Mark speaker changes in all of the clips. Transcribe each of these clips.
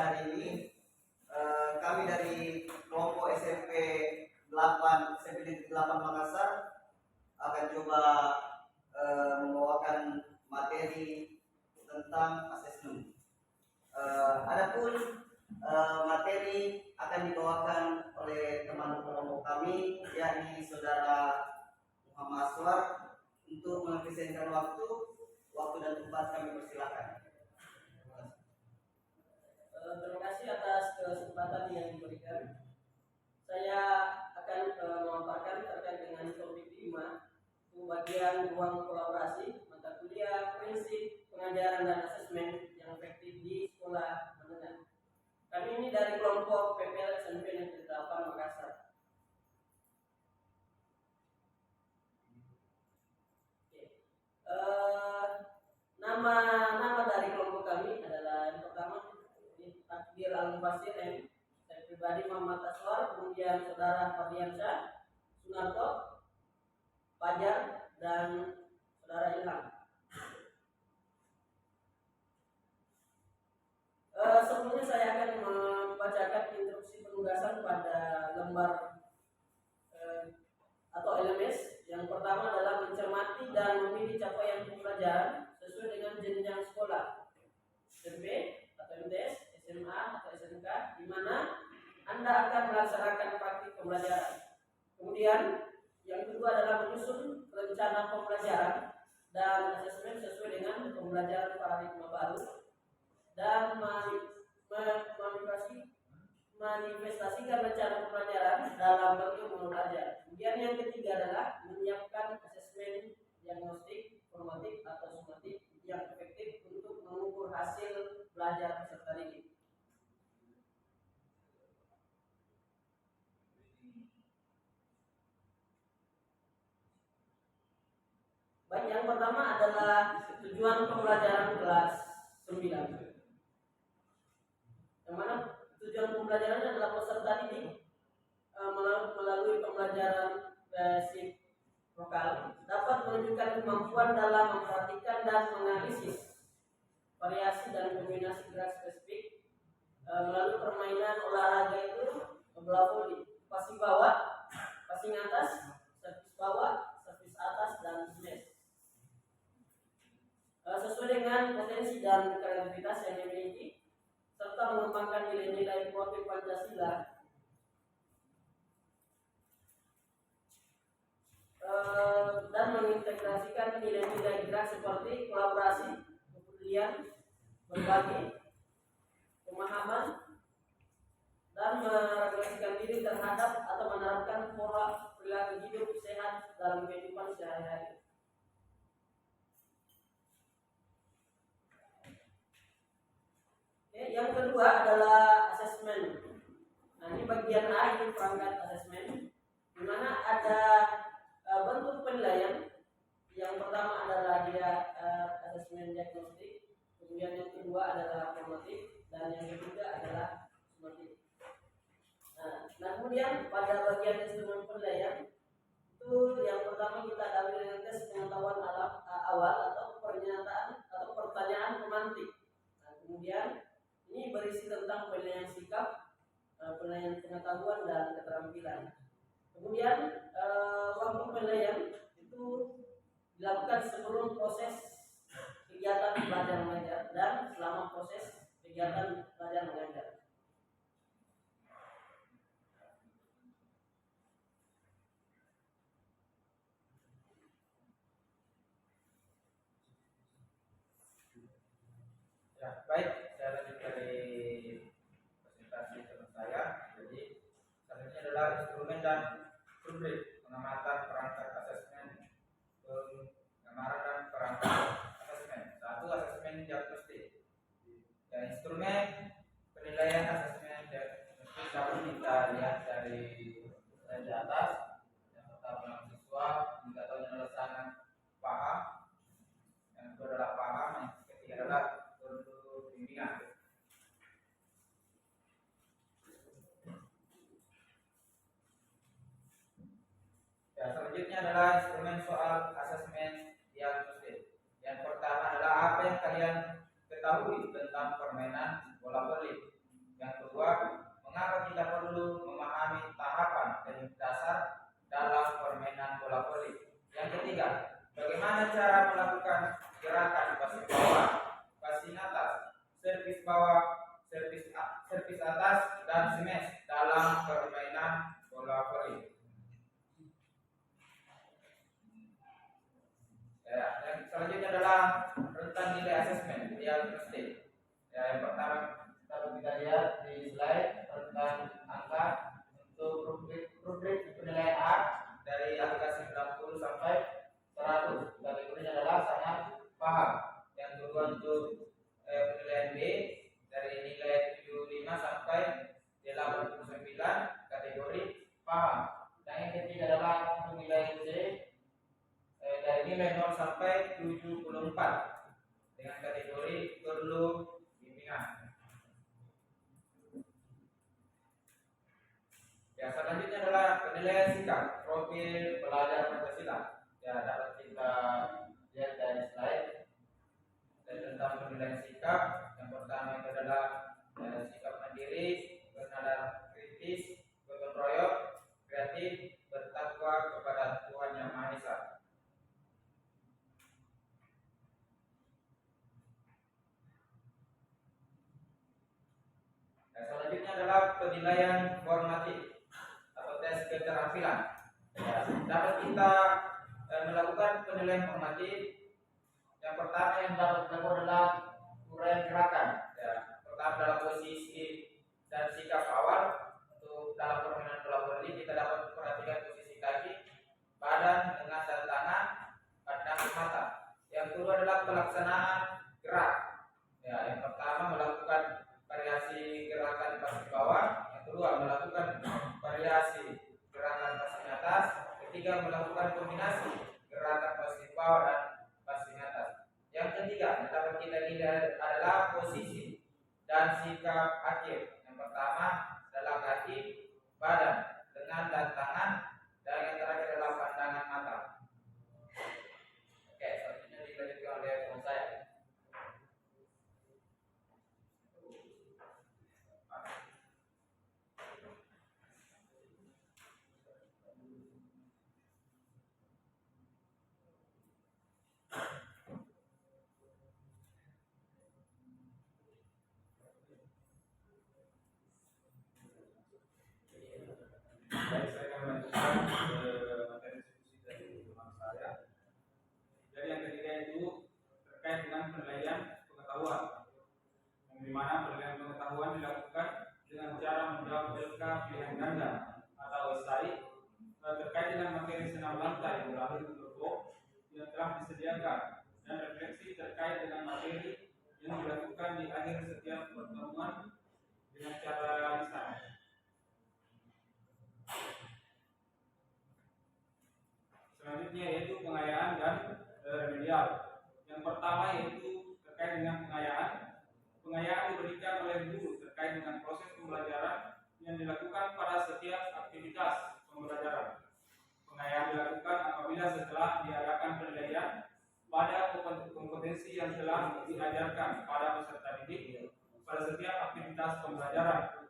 Speaker 1: hari ini kami dari kelompok SMP 8 Makassar akan coba membawakan materi tentang asesmen. Adapun materi akan dibawakan oleh teman kelompok kami, yakni saudara Muhammad Aswar. Untuk mengefisienkan waktu dan tempat kami persilakan.
Speaker 2: Terima kasih atas kesempatan yang diberikan. Saya akan memaparkan terkait dengan topik 5, bagian ruang kolaborasi, mata kuliah prinsip pengajaran dan asesmen yang efektif di sekolah menengah. Kami ini dari kelompok PPL SMP Negeri 8 Makassar. Nama dari kelompok kami adalah yang pertama Takdir Al-Mubasir M. Saya pribadi Muhammad Aswar, kemudian saudara Fardiansyah, Sunarto, Fajar, dan saudara Ilham. Sebelumnya saya akan membacakan instruksi penugasan pada lembar atau LMS. Yang pertama adalah mencermati dan memilih capaian pembelajaran sesuai dengan jenjang sekolah, SMP atau MTS, SMA atau SMK, di mana Anda akan melaksanakan praktik pembelajaran. Kemudian yang kedua adalah menyusun rencana pembelajaran dan asesmen sesuai dengan pembelajaran paradigma baru dan manifestasikan rencana pembelajaran dalam bentuk belajar. Kemudian yang ketiga adalah menyiapkan asesmen diagnostik, formatif atau sumatif yang efektif untuk mengukur hasil belajar peserta didik. Baik, yang pertama adalah tujuan pembelajaran kelas 9. Yang mana tujuan pembelajarannya adalah peserta didik melalui pembelajaran basic vokal dapat menunjukkan kemampuan dalam memperhatikan dan menganalisis variasi dan kombinasi gerak spesifik melalui permainan olahraga itu bola voli, passing bawah, passing atas, servis bawah, servis atas, dan smash. Sesuai dengan potensi dan kreativitas yang dimiliki serta mengembangkan nilai-nilai motif Pancasila dan mengintegrasikan nilai-nilai gerak seperti kolaborasi, kepedulian, berbagi, pemahaman, dan merefleksikan diri terhadap atau menerapkan pola perilaku hidup sehat dalam kehidupan sehari-hari. Yang kedua adalah asesmen. Nah, ini bagian A, ini perangkat asesmen, di mana ada bentuk penilaian. Yang pertama adalah dia asesmen diagnostik, kemudian yang kedua adalah formatif, dan yang ketiga adalah sumatif. Nah, kemudian pada bagian instrumen penilaian itu yang pertama kita dahulu dengan tes pengetahuan awal atau pernyataan atau pertanyaan pemantik. Nah, kemudian ini berisi tentang penilaian sikap, penilaian pengetahuan dan keterampilan. Kemudian waktu penilaian itu dilakukan sebelum proses kegiatan belajar mengajar dan selama proses kegiatan belajar mengajar.
Speaker 3: Ya, baik, saya lanjut dari presentasi teman saya. Jadi, selanjutnya adalah instrumen dan rubrik pengamatan perangkat asesmen, pengamaran dan perangkat asesmen. Satu, asesmen diagnostik. Dan instrumen penilaian asesmen diagnostik dapat kita lihat dari di atas. Yang pertama siswa, indikatornya adalah sangat paham. Yang kedua adalah paham. Yang ketiga adalah bimbingan. Ya, selanjutnya adalah instrumen soal asesmen diagnostik. Yang pertama adalah apa yang kalian ketahui tentang permainan bola voli. atas dan smash dalam permainan bola voli. Ya, yang selanjutnya adalah rentang nilai asesmen real estate. Ya, yang pertama dapat kita lihat di slide rentang angka untuk rubrik penilaian A dari angka 90 sampai 100. Kategorinya adalah sangat paham. Yang kedua untuk penilaian B dari nilai 75 sampai 89, kategori paham. Dan yang ketiga adalah untuk nilai C dari nilai 0 sampai 74 dengan kategori perlu bimbingan. Ya, selanjutnya adalah penilaian sikap profil pelajar Pancasila. Ya, dapat kita lihat dari slide. Dan tentang penilaian sikap, yang pertama itu adalah sikap mandiri, bernada kritis, gotong royong, kreatif, bertakwa kepada Tuhan Yang Maha Esa. Selanjutnya adalah penilaian formatif atau tes keterampilan. Ya, dapat kita melakukan penilaian formatif. Yang pertama yang dapat dilakukan adalah uraian gerakan. Ya, pertama dalam posisi dan sikap awal. Untuk dalam permainan bola voli kita dapat memperhatikan posisi kaki, badan dengan tangan, pandangan mata. Yang kedua adalah pelaksanaan gerak. Ya, yang pertama melakukan variasi gerakan passing bawah, yang kedua melakukan variasi gerakan passing atas, ketiga melakukan kombinasi gerakan passing bawah dan passing atas. Yang ketiga yang dapat kita lihat adalah posisi dan sikap akhir. Yang pertama adalah kaki, badan dengan dan tangan, dan yang terakhir adalah pandangan mata. Oke, selanjutnya dilanjutkan oleh teman saya. Baik, saya akan melanjutkan materi diskusi dari teman saya. Jadi yang ketiga itu terkait dengan penilaian pengetahuan, yang dimana penilaian pengetahuan dilakukan dengan cara menjawab LK pilihan ganda atau esai terkait dengan materi senam lantai beralih kelompok yang telah disediakan dan refleksi terkait dengan materi yang dilakukan di akhir setiap pertemuan dengan cara lisan. Selanjutnya yaitu pengayaan dan remedial. Yang pertama yaitu terkait dengan pengayaan. Pengayaan diberikan oleh guru terkait dengan proses pembelajaran yang dilakukan pada setiap aktivitas pembelajaran. Pengayaan dilakukan apabila setelah diadakan penilaian pada kompetensi yang telah diajarkan pada peserta didik pada setiap aktivitas pembelajaran.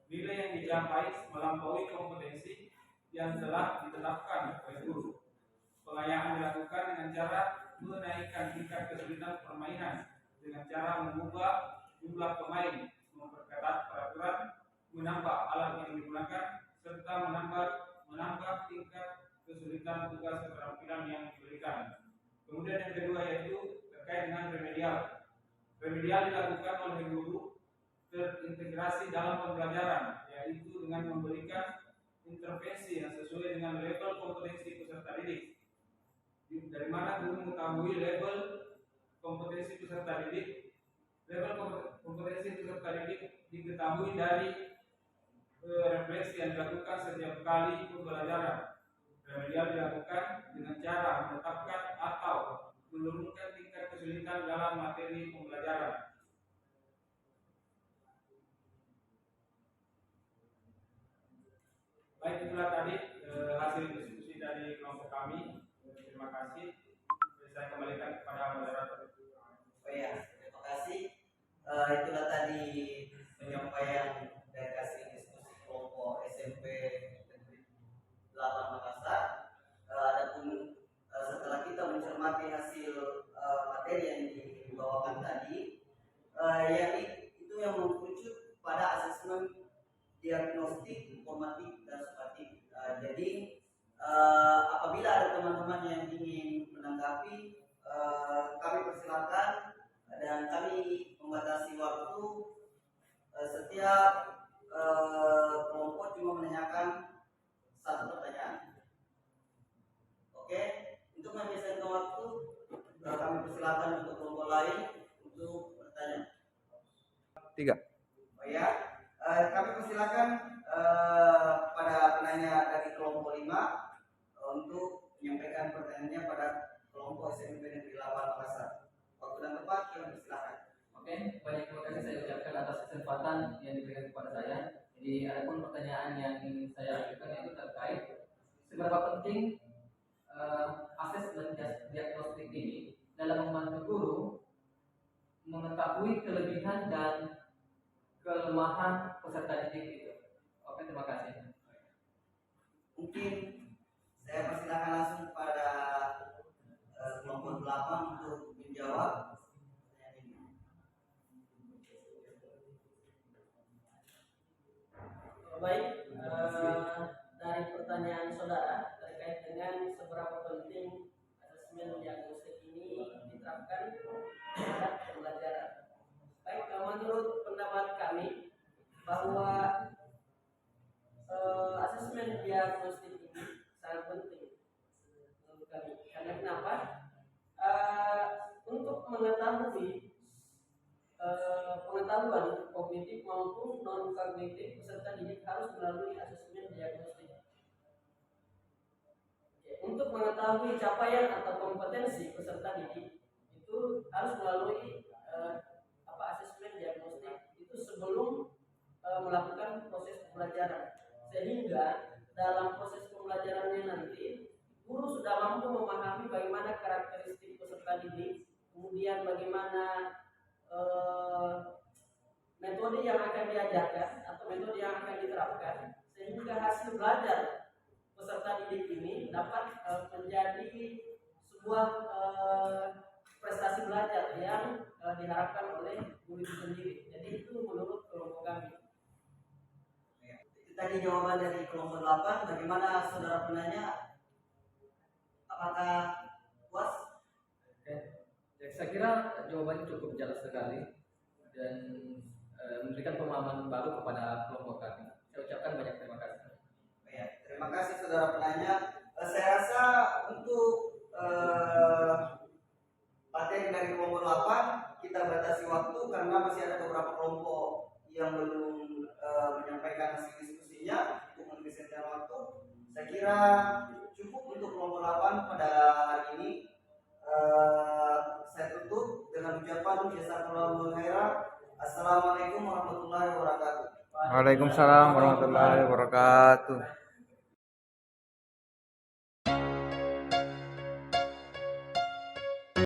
Speaker 3: Nilai yang dicapai melampaui kompetensi yang telah ditetapkan oleh guru. Pengayaan dilakukan dengan cara menaikkan tingkat kesulitan permainan dengan cara mengubah jumlah pemain, memperketat peraturan, menambah alat yang digunakan, serta menambah tingkat kesulitan tugas keterampilan yang diberikan. Kemudian yang kedua yaitu terkait dengan remedial. Remedial dilakukan oleh guru terintegrasi dalam pembelajaran, yaitu dengan memberikan intervensi yang sesuai dengan level kompetensi peserta didik. Dari mana guru mengetahui level kompetensi peserta didik? Level kompetensi peserta didik diketahui dari refleksi yang dilakukan setiap kali pembelajaran. Remedial dilakukan dengan cara menetapkan atau menurunkan tingkat kesulitan dalam materi pembelajaran. Baik, itulah tadi hasil diskusi dari kelompok kami. Terima kasih. Saya kembalikan kepada moderator.
Speaker 1: Oh ya, terima kasih. Itulah tadi penyampaian dari hasil diskusi kelompok SMP Negeri 8 Makassar. Adapun setelah kita mencermati hasil materi yang dibawakan tadi, itu yang mengerucut pada asesmen kelompok cuma menanyakan satu pertanyaan. Oke, untuk menghabiskan waktu, kami persilakan untuk kelompok lain untuk bertanya.
Speaker 4: 3.
Speaker 1: Oh ya, kami persilakan pada penanya dari kelompok 5 untuk menyampaikan pertanyaannya pada kelompok SMP Negeri 8 Makassar. Waktu dan tempat kami persilakan.
Speaker 5: Oke, banyak terima kasih saya ucapkan atas kesempatan yang diberikan kepada saya. Jadi ada pun pertanyaan yang ingin saya ajukan yaitu terkait seberapa penting asesmen diagnostik ini dalam membantu guru mengetahui kelebihan dan kelemahan peserta didik itu. Oke, terima kasih.
Speaker 1: Mungkin saya persilakan langsung pada kelompok 8 untuk menjawab pertanyaan ini.
Speaker 2: Baik, dari pertanyaan saudara terkait dengan seberapa penting asesmen diagnostik ini diterapkan terhadap pembelajaran. Baik, menurut pendapat kami bahwa asesmen diagnostik ini sangat penting menurut kami. Karena kenapa? Untuk mengetahui pengetahuan kognitif maupun non kognitif peserta didik harus melalui asesmen diagnostik. Untuk mengetahui capaian atau kompetensi peserta didik itu harus melalui asesmen diagnostik itu sebelum melakukan proses pembelajaran, sehingga dalam proses pembelajarannya nanti guru sudah mampu memahami bagaimana karakteristik peserta didik, kemudian bagaimana metode yang akan diajarkan atau metode yang akan diterapkan, sehingga hasil belajar peserta didik ini dapat menjadi sebuah prestasi belajar yang diharapkan oleh guru itu sendiri. Jadi itu menurut kelompok kami.
Speaker 1: Itu tadi jawaban dari kelompok 8. Bagaimana saudara penanya? Apakah puas?
Speaker 5: Oke. Ya, saya kira jawabannya cukup jelas sekali dan memberikan pemahaman baru kepada kelompok kami. Saya ucapkan banyak terima kasih.
Speaker 1: Ya, terima kasih saudara penanya. Saya rasa untuk materi dari kelompok 8 kita batasi waktu karena masih ada beberapa kelompok yang belum menyampaikan hasil diskusinya untuk menghabiskan waktu. Saya kira cukup untuk kelompok 8 pada hari ini. Saya tutup dengan ucapan jazakallahu khairan. Assalamualaikum warahmatullahi wabarakatuh.
Speaker 4: Waalaikumsalam warahmatullahi wabarakatuh.